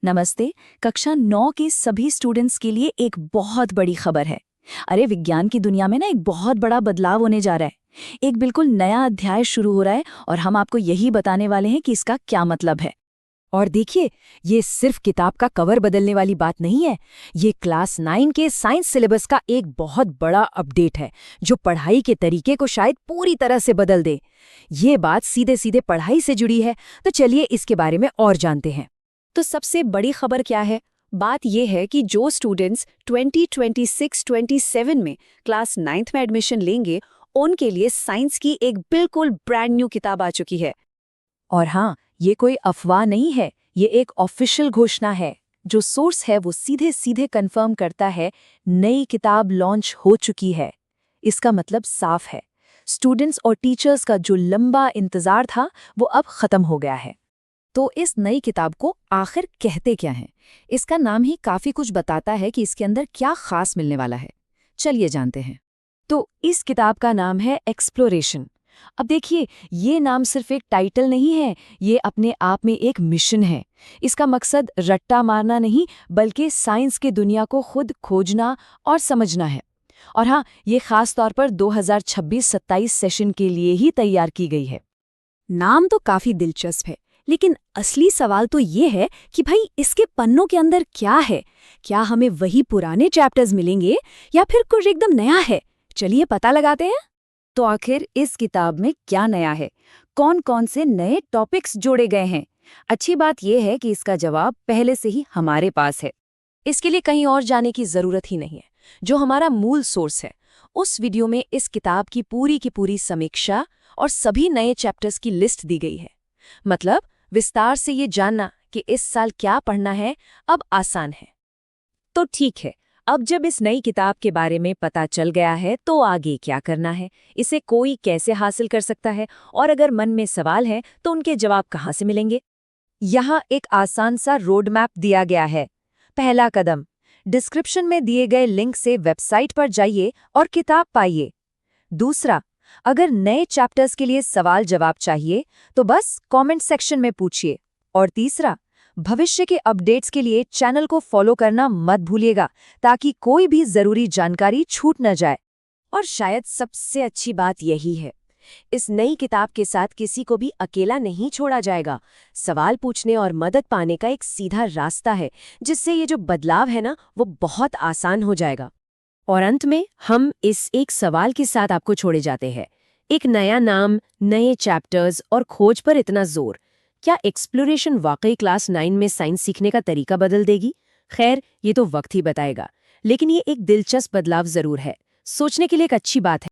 नमस्ते। कक्षा 9 के सभी स्टूडेंट्स के लिए एक बहुत बड़ी खबर है। अरे विज्ञान की दुनिया में ना एक बहुत बड़ा बदलाव होने जा रहा है। एक बिल्कुल नया अध्याय शुरू हो रहा है और हम आपको यही बताने वाले हैं कि इसका क्या मतलब है। और देखिए, ये सिर्फ किताब का कवर बदलने वाली बात नहीं है। ये क्लास 9 के साइंस सिलेबस का एक बहुत बड़ा अपडेट है, जो पढ़ाई के तरीके को शायद पूरी तरह से बदल दे। ये बात सीधे सीधे पढ़ाई से जुड़ी है, तो चलिए इसके बारे में और जानते हैं। तो सबसे बड़ी खबर क्या है? बात यह है कि जो स्टूडेंट्स 2026-27 में क्लास 9th में एडमिशन लेंगे, उनके लिए साइंस की एक बिल्कुल ब्रांड न्यू किताब आ चुकी है। और हाँ, ये कोई अफवाह नहीं है, ये एक ऑफिशियल घोषणा है। जो सोर्स है वो सीधे सीधे कंफर्म करता है, नई किताब लॉन्च हो चुकी है। इसका मतलब साफ है, स्टूडेंट्स और टीचर्स का जो लंबा इंतजार था वो अब खत्म हो गया है। तो इस नई किताब को आखिर कहते क्या हैं? इसका नाम ही काफी कुछ बताता है कि इसके अंदर क्या खास मिलने वाला है। चलिए जानते हैं। तो इस किताब का नाम है एक्सप्लोरेशन। अब देखिए, ये नाम सिर्फ एक टाइटल नहीं है, ये अपने आप में एक मिशन है। इसका मकसद रट्टा मारना नहीं, बल्कि साइंस की दुनिया को खुद खोजना और समझना है। और हाँ, ये खास तौर पर 2026-27 सेशन के लिए ही तैयार की गई है। नाम तो काफी दिलचस्प है, लेकिन असली सवाल तो ये है कि भाई इसके पन्नों के अंदर क्या है? क्या हमें वही पुराने चैप्टर्स मिलेंगे या फिर कुछ एकदम नया है? चलिए पता लगाते हैं। तो आखिर इस किताब में क्या नया है? कौन कौन से नए टॉपिक्स जोड़े गए हैं? अच्छी बात यह है कि इसका जवाब पहले से ही हमारे पास है। इसके लिए कहीं और जाने की जरूरत ही नहीं है। जो हमारा मूल सोर्स है, उस वीडियो में इस किताब की पूरी समीक्षा और सभी नए चैप्टर्स की लिस्ट दी गई है। मतलब विस्तार से ये जानना कि इस साल क्या पढ़ना है अब आसान है। तो ठीक है, अब जब इस नई किताब के बारे में पता चल गया है, तो आगे क्या करना है? इसे कोई कैसे हासिल कर सकता है? और अगर मन में सवाल है तो उनके जवाब कहाँ से मिलेंगे? यहाँ एक आसान सा रोड मैप दिया गया है। पहला कदम, डिस्क्रिप्शन में दिए गए लिंक से वेबसाइट पर जाइए और किताब पाइए। दूसरा, अगर नए चैप्टर्स के लिए सवाल जवाब चाहिए तो बस कमेंट सेक्शन में पूछिए। और तीसरा, भविष्य के अपडेट्स के लिए चैनल को फॉलो करना मत भूलिएगा, ताकि कोई भी जरूरी जानकारी छूट न जाए। और शायद सबसे अच्छी बात यही है, इस नई किताब के साथ किसी को भी अकेला नहीं छोड़ा जाएगा। सवाल पूछने और मदद पाने का एक सीधा रास्ता है, जिससे ये जो बदलाव है ना, वो बहुत आसान हो जाएगा। और अंत में हम इस एक सवाल के साथ आपको छोड़े जाते हैं। एक नया नाम, नए चैप्टर्स और खोज पर इतना जोर, क्या एक्सप्लोरेशन वाकई क्लास 9 में साइंस सीखने का तरीका बदल देगी? खैर, ये तो वक्त ही बताएगा, लेकिन ये एक दिलचस्प बदलाव जरूर है। सोचने के लिए एक अच्छी बात है।